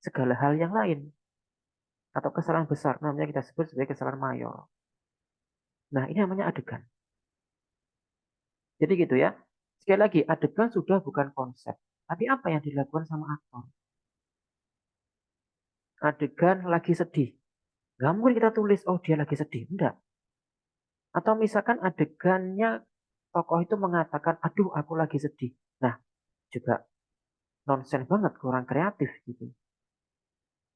segala hal yang lain. Atau kesalahan besar, namanya kita sebut sebagai kesalahan mayor. Nah, ini namanya adegan. Jadi gitu ya. Sekali lagi, adegan sudah bukan konsep. Tapi apa yang dilakukan sama aktor? Adegan lagi sedih. Gak mungkin kita tulis, oh dia lagi sedih. Enggak. Atau misalkan adegannya tokoh itu mengatakan, aduh aku lagi sedih. Nah, juga nonsen banget, kurang kreatif gitu.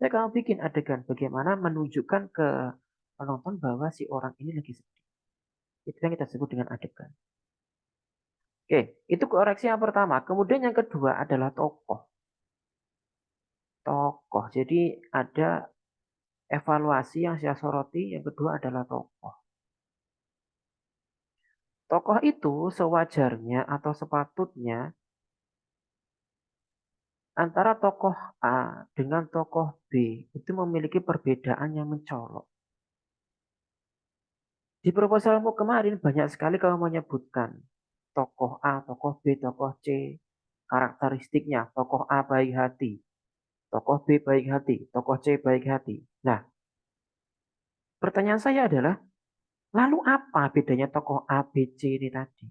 Saya kalau bikin adegan bagaimana menunjukkan ke penonton bahwa si orang ini lagi sedih. Itu yang kita sebut dengan adegan. Oke, itu koreksi yang pertama. Kemudian yang kedua adalah tokoh. Tokoh. Jadi ada evaluasi yang saya soroti. Yang kedua adalah tokoh. Tokoh itu sewajarnya atau sepatutnya antara tokoh A dengan tokoh B itu memiliki perbedaan yang mencolok. Di proposalmu kemarin banyak sekali kamu menyebutkan tokoh A, tokoh B, tokoh C, karakteristiknya. Tokoh A baik hati, tokoh B baik hati, tokoh C baik hati. Nah, pertanyaan saya adalah, lalu apa bedanya tokoh A, B, C ini tadi?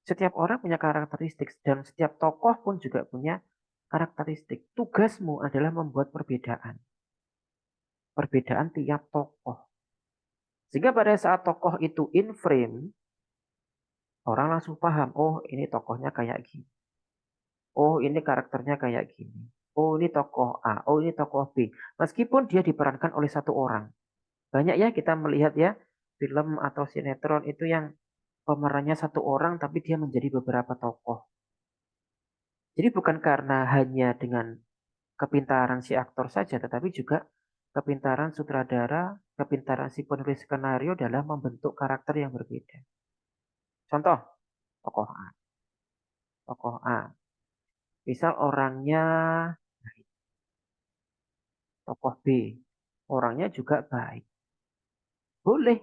Setiap orang punya karakteristik dan setiap tokoh pun juga punya karakteristik. Tugasmu adalah membuat perbedaan. Perbedaan tiap tokoh. Sehingga pada saat tokoh itu in frame, orang langsung paham, oh ini tokohnya kayak gini. Oh ini karakternya kayak gini. Oh ini tokoh A, oh ini tokoh B. Meskipun dia diperankan oleh satu orang. Banyak ya kita melihat ya, film atau sinetron itu yang pemerannya satu orang tapi dia menjadi beberapa tokoh. Jadi bukan karena hanya dengan kepintaran si aktor saja, tetapi juga kepintaran sutradara, kepintaran si penulis skenario dalam membentuk karakter yang berbeda. Contoh, tokoh A. Tokoh A. Misal orangnya baik. Tokoh B. Orangnya juga baik. Boleh.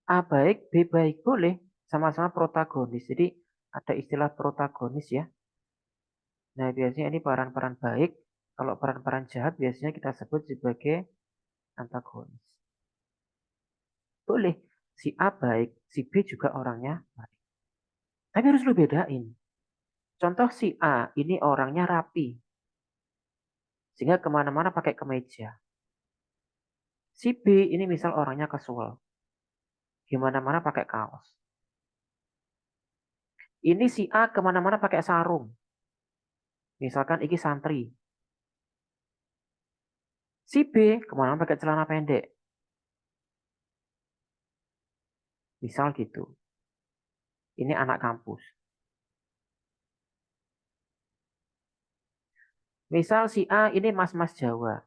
A baik, B baik. Boleh. Sama-sama protagonis. Jadi ada istilah protagonis ya. Nah biasanya ini peran-peran baik. Kalau peran-peran jahat biasanya kita sebut sebagai antagonis. Boleh. Si A baik, si B juga orangnya baik. Tapi harus lu bedain. Contoh si A ini orangnya rapi. Sehingga kemana-mana pakai kemeja. Si B ini misal orangnya casual. Gimana-mana pakai kaos. Ini si A kemana-mana pakai sarung. Misalkan iki santri. Si B kemana-mana pakai celana pendek. Misal gitu. Ini anak kampus. Misal si A ini mas-mas Jawa.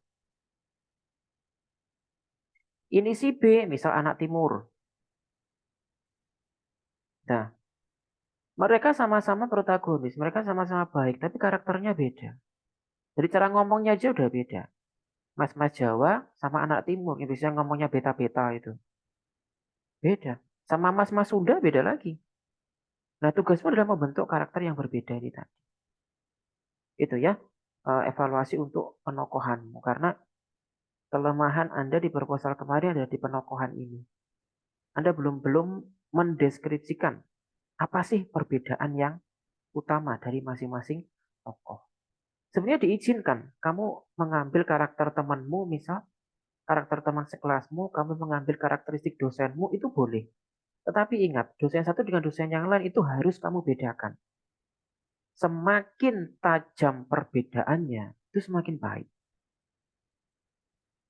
Ini si B misal anak timur. Nah, mereka sama-sama protagonis. Mereka sama-sama baik. Tapi karakternya beda. Jadi cara ngomongnya aja udah beda. Mas-mas Jawa sama anak timur. Yang biasanya ngomongnya beta-beta itu. Beda. Sama mas-mas Sunda beda lagi. Nah, tugasmu adalah membentuk karakter yang berbeda ini tadi. Itu ya, evaluasi untuk penokohanmu. Karena kelemahan Anda di proposal kemarin adalah di penokohan ini. Anda belum mendeskripsikan apa sih perbedaan yang utama dari masing-masing tokoh. Sebenarnya diizinkan kamu mengambil karakter temanmu, misal karakter teman sekelasmu, kamu mengambil karakteristik dosenmu, itu boleh. Tetapi ingat, dosen satu dengan dosen yang lain itu harus kamu bedakan. Semakin tajam perbedaannya, itu semakin baik.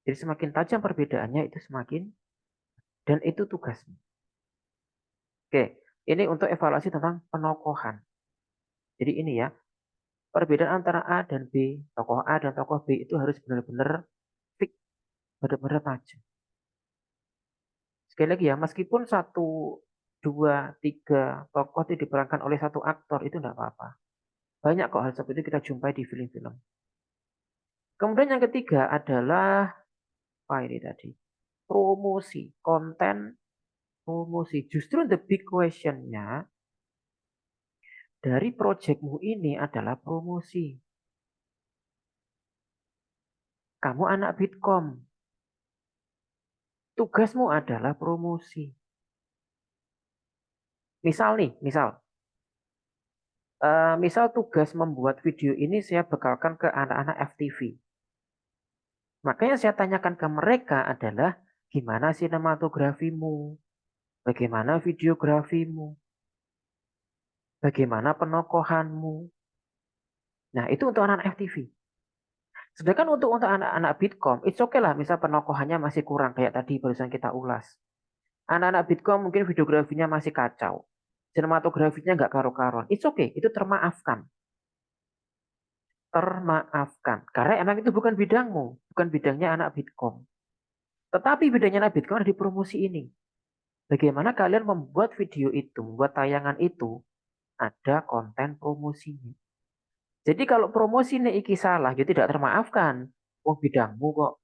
Jadi semakin tajam perbedaannya, itu semakin, dan itu tugasmu. Oke, ini untuk evaluasi tentang penokohan. Jadi ini ya, perbedaan antara A dan B, tokoh A dan tokoh B itu harus benar-benar fix, benar-benar tajam. Sekali lagi ya, meskipun satu, dua, tiga tokoh itu diperankan oleh satu aktor, itu tidak apa-apa. Banyak kok hal seperti itu kita jumpai di film-film. Kemudian yang ketiga adalah, apa ini tadi? Promosi, konten promosi. Justru the big question-nya dari projectmu ini adalah promosi. Kamu anak Bitkom. Tugasmu adalah promosi. Misal nih, misal tugas membuat video ini saya bekalkan ke anak-anak FTV. Makanya saya tanyakan ke mereka adalah gimana sinematografimu, bagaimana videografimu, bagaimana penokohanmu. Nah, itu untuk anak-anak FTV. Sedangkan untuk anak-anak Bitkom, it's okay lah, misal penokohannya masih kurang kayak tadi barusan kita ulas. Anak-anak Bitkom mungkin videografinya masih kacau. Sinematografinya nggak karu-karuan. It's okay, itu termaafkan. Termaafkan. Karena emang itu bukan bidangmu, bukan bidangnya anak Bitkom. Tetapi bidangnya anak Bitkom ada di promosi ini. Bagaimana kalian membuat video itu, membuat tayangan itu, ada konten promosinya. Jadi kalau promosi ini iki salah, ya tidak termaafkan. Oh bidangmu kok,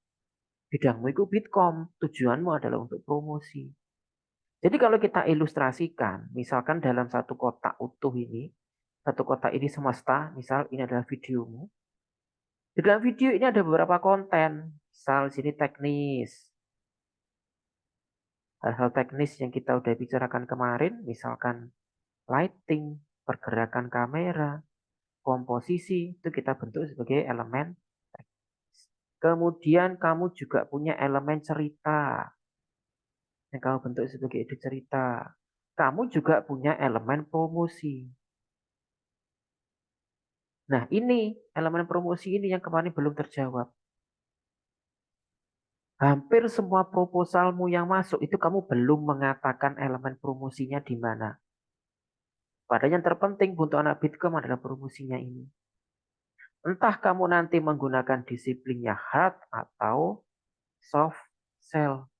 bidangmu itu Bitkom, tujuanmu adalah untuk promosi. Jadi kalau kita ilustrasikan, misalkan dalam satu kotak utuh ini, satu kotak ini semesta, misal ini adalah videomu. Di dalam video ini ada beberapa konten, misal sini teknis, hal-hal teknis yang kita udah bicarakan kemarin, misalkan lighting, pergerakan kamera, komposisi, itu kita bentuk sebagai elemen teknis. Kemudian kamu juga punya elemen cerita, yang kamu bentuk sebagai ide cerita. Kamu juga punya elemen promosi. Nah, ini elemen promosi ini yang kemarin belum terjawab. Hampir semua proposalmu yang masuk itu kamu belum mengatakan elemen promosinya di mana. Padahal yang terpenting untuk anak Bitkom adalah promosinya ini. Entah kamu nanti menggunakan disiplinnya hard atau soft sell.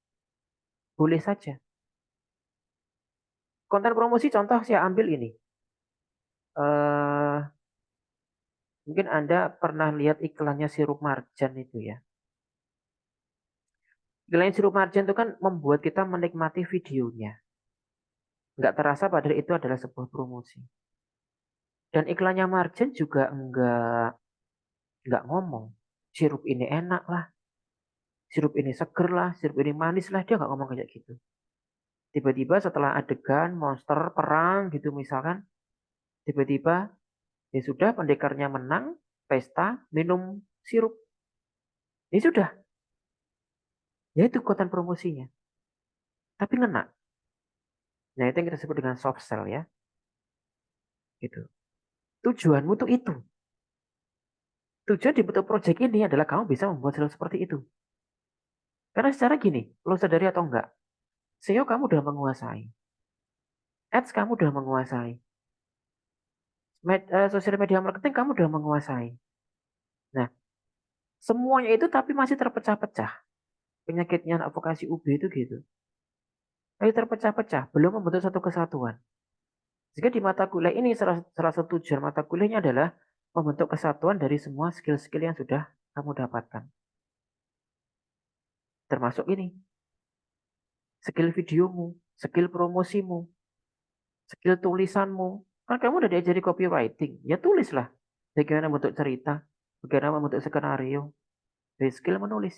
Boleh saja. Konten promosi contoh saya ambil ini. Eh, mungkin Anda pernah lihat iklannya sirup marjan itu ya. Iklan sirup marjan itu kan membuat kita menikmati videonya. Nggak terasa padahal itu adalah sebuah promosi. Dan iklannya marjan juga nggak ngomong. Sirup ini enak lah, sirup ini seger lah, sirup ini manis lah. Dia nggak ngomong kayak gitu. Tiba-tiba setelah adegan monster perang gitu misalkan, tiba-tiba ya sudah pendekarnya menang, pesta, minum sirup. Ya sudah, ya itu konten promosinya. Tapi ngena. Nah itu yang kita sebut dengan soft sell ya. Gitu. Tujuanmu tuh itu. Tujuan dibentuk project ini adalah kamu bisa membuat sales seperti itu. Karena secara gini, lo sadari atau enggak, SEO kamu udah menguasai. Ads kamu udah menguasai. Sosial media marketing kamu udah menguasai. Nah, semuanya itu tapi masih terpecah-pecah. Penyakitnya anak vokasi UB itu gitu. Masih terpecah-pecah, belum membentuk satu kesatuan. Jika di mata kuliah ini salah satu tujuan mata kuliahnya adalah membentuk kesatuan dari semua skill-skill yang sudah kamu dapatkan. Termasuk ini, skill videomu, skill promosimu, skill tulisanmu. Kan kamu udah diajari copywriting, ya tulislah. Bagaimana membentuk cerita, bagaimana membentuk skenario, dari skill menulis.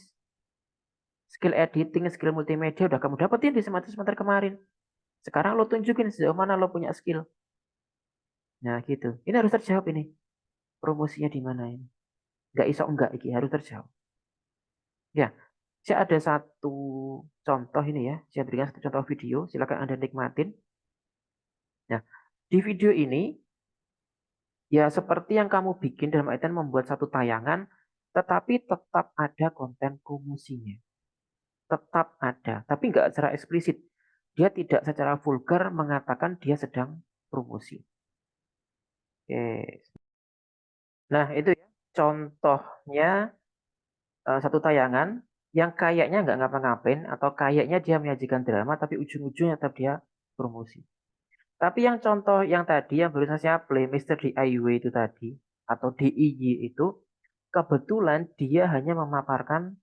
Skill editing, skill multimedia udah kamu dapetin di semester kemarin. Sekarang lo tunjukin sejauh mana lo punya skill. Nah gitu. Ini harus terjawab ini. Promosinya di mana ini? Nggak iso enggak iki harus terjawab. Ya, saya ada satu contoh ini ya. Saya berikan satu contoh video. Silakan Anda nikmatin. Nah, di video ini ya seperti yang kamu bikin dalam artian membuat satu tayangan, tetapi tetap ada konten promosinya. Tetap ada, tapi nggak secara eksplisit. Dia tidak secara vulgar mengatakan dia sedang promosi. Oke. Nah, itu ya contohnya satu tayangan yang kayaknya nggak ngapa-ngapain atau kayaknya dia menyajikan drama tapi ujung-ujungnya tetap dia promosi. Tapi yang contoh yang tadi yang barusan saya play Mr. DIY itu tadi atau DIY itu kebetulan dia hanya memaparkan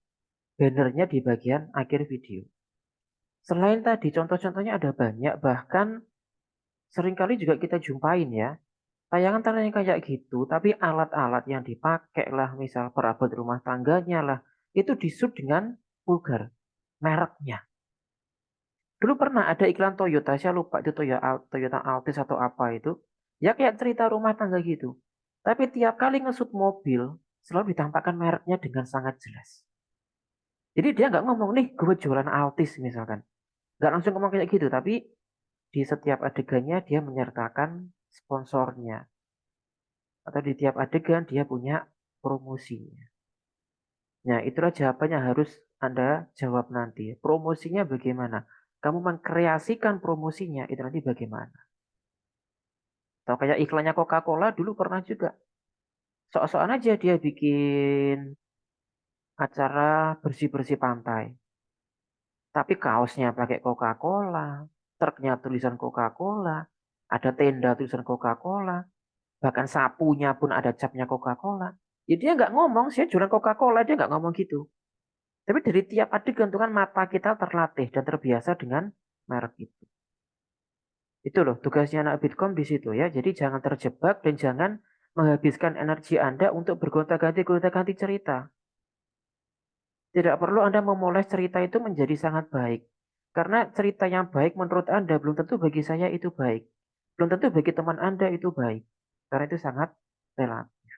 bannernya di bagian akhir video. Selain tadi contoh-contohnya ada banyak bahkan seringkali juga kita jumpain ya. Tayangan-tayangan kayak gitu, tapi alat-alat yang dipakai lah, misal perabot rumah tangganya lah, itu disut dengan vulgar, mereknya. Dulu pernah ada iklan Toyota, saya lupa itu Toyota Altis atau apa itu. Ya kayak cerita rumah tangga gitu. Tapi tiap kali ngesut mobil, selalu ditampakkan mereknya dengan sangat jelas. Jadi dia nggak ngomong nih gue jualan Altis misalkan. Nggak langsung ngomong kayak gitu, tapi di setiap adegannya dia menyertakan sponsornya. Atau di tiap adegan dia punya promosinya. Nah, itulah jawabannya harus Anda jawab nanti. Promosinya bagaimana? Kamu mengkreasikan promosinya itu nanti bagaimana? Atau kayak iklannya Coca-Cola dulu pernah juga. Sok-sokan aja dia bikin acara bersih-bersih pantai. Tapi kaosnya pakai Coca-Cola, truknya tulisan Coca-Cola, ada tenda tulisan Coca-Cola, bahkan sapunya pun ada capnya Coca-Cola. Ya dia nggak ngomong, saya jualan Coca-Cola, dia nggak ngomong gitu. Tapi dari tiap adegan itu kan mata kita terlatih dan terbiasa dengan merek itu. Itu loh tugasnya anak Bitkom di situ ya. Jadi jangan terjebak dan jangan menghabiskan energi Anda untuk bergonta-ganti cerita. Tidak perlu Anda memoles cerita itu menjadi sangat baik. Karena cerita yang baik menurut Anda belum tentu bagi saya itu baik. Belum tentu bagi teman Anda itu baik. Karena itu sangat relatif.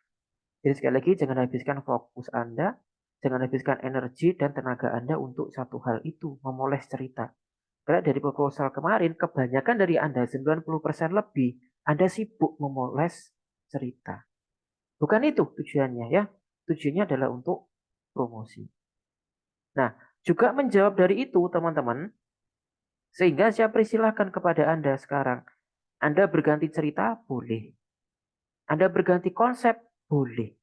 Jadi sekali lagi jangan habiskan fokus Anda, jangan habiskan energi dan tenaga Anda untuk satu hal itu, memoles cerita. Karena dari proposal kemarin, kebanyakan dari Anda, 90% lebih, Anda sibuk memoles cerita. Bukan itu tujuannya ya. Tujuannya adalah untuk promosi. Nah, juga menjawab dari itu teman-teman, sehingga saya persilahkan kepada Anda sekarang. Anda berganti cerita, boleh. Anda berganti konsep, boleh.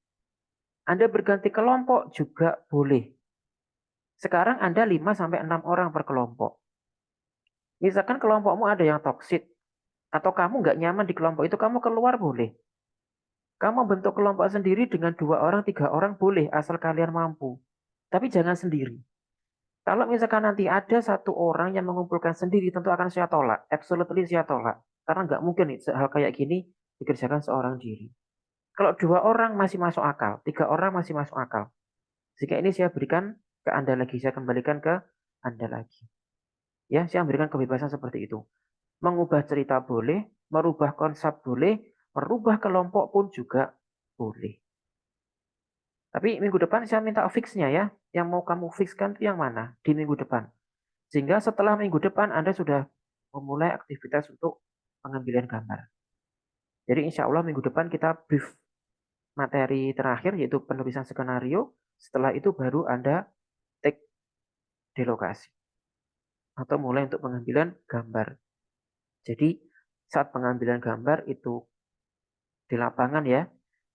Anda berganti kelompok juga boleh. Sekarang Anda 5-6 orang per kelompok. Misalkan kelompokmu ada yang toksik, atau kamu nggak nyaman di kelompok itu, kamu keluar boleh. Kamu bentuk kelompok sendiri dengan 2 orang, 3 orang boleh, asal kalian mampu. Tapi jangan sendiri. Kalau misalkan nanti ada satu orang yang mengumpulkan sendiri, tentu akan saya tolak. Absolutely saya tolak. Karena nggak mungkin hal kayak gini dikerjakan seorang diri. Kalau 2 orang masih masuk akal, 3 orang masih masuk akal. Jika ini saya berikan ke Anda lagi, saya kembalikan ke Anda lagi. Ya, saya memberikan kebebasan seperti itu. Mengubah cerita boleh, merubah konsep boleh, merubah kelompok pun juga boleh. Tapi minggu depan saya minta fixnya ya. Yang mau kamu fixkan itu yang mana di minggu depan. Sehingga setelah minggu depan Anda sudah memulai aktivitas untuk pengambilan gambar. Jadi insya Allah minggu depan kita brief materi terakhir yaitu penulisan skenario. Setelah itu baru Anda take di lokasi. Atau mulai untuk pengambilan gambar. Jadi saat pengambilan gambar itu di lapangan ya.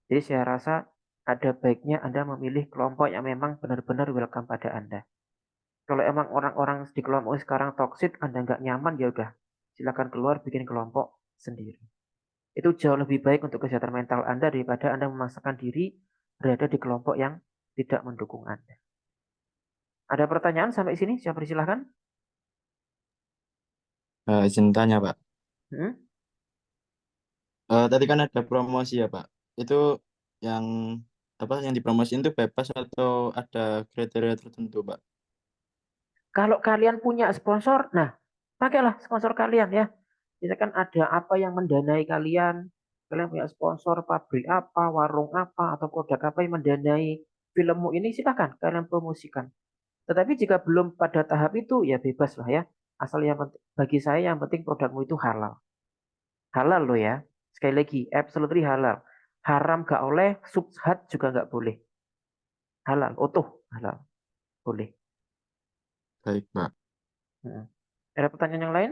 Jadi saya rasa ada baiknya Anda memilih kelompok yang memang benar-benar welcome pada Anda. Kalau emang orang-orang di kelompok sekarang toksik, Anda nggak nyaman, ya udah, silakan keluar bikin kelompok sendiri. Itu jauh lebih baik untuk kesehatan mental Anda daripada Anda memaksakan diri berada di kelompok yang tidak mendukung Anda. Ada pertanyaan sampai sini? Saya persilahkan. Izin tanya, Pak. Hmm? Tadi kan ada promosi ya, Pak. Itu yang apa yang dipromosiin itu bebas atau ada kriteria tertentu, Pak? Kalau kalian punya sponsor, nah pakailah sponsor kalian ya. Misalkan ada apa yang mendanai kalian, kalian punya sponsor pabrik apa, warung apa, atau produk apa yang mendanai filmmu ini, silakan kalian promosikan. Tetapi jika belum pada tahap itu, ya bebas lah ya. Asal yang penting, bagi saya yang penting produkmu itu halal. Halal loh ya. Sekali lagi, absolutely halal. Haram gak oleh, subhat juga gak boleh. Halal, utuh halal. Boleh. Baik, Pak. Hmm. Ada pertanyaan yang lain?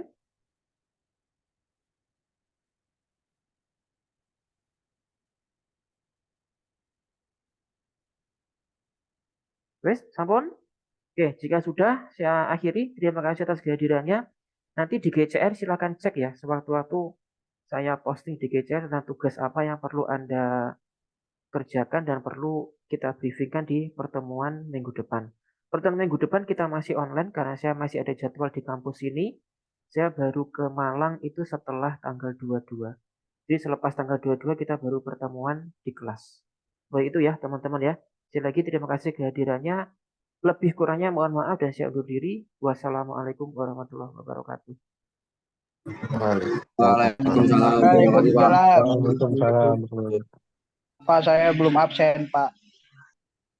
Wes, sampun? Oke, jika sudah, saya akhiri. Terima kasih atas kehadirannya. Nanti di GCR silakan cek ya. Sewaktu-waktu saya posting di GCR tentang tugas apa yang perlu Anda kerjakan dan perlu kita briefingkan di pertemuan minggu depan. Pertemuan minggu depan kita masih online karena saya masih ada jadwal di kampus ini. Saya baru ke Malang itu setelah tanggal 22. Jadi selepas tanggal 22 kita baru pertemuan di kelas. Baik itu ya teman-teman ya. Sekali lagi terima kasih kehadirannya. Lebih kurangnya mohon maaf dan saya undur diri. Wassalamualaikum warahmatullahi wabarakatuh. Waalaikumsalam. Waalaikumsalam. Terima kasih, Pak. Waalaikumsalam. Pak, saya belum absen, Pak.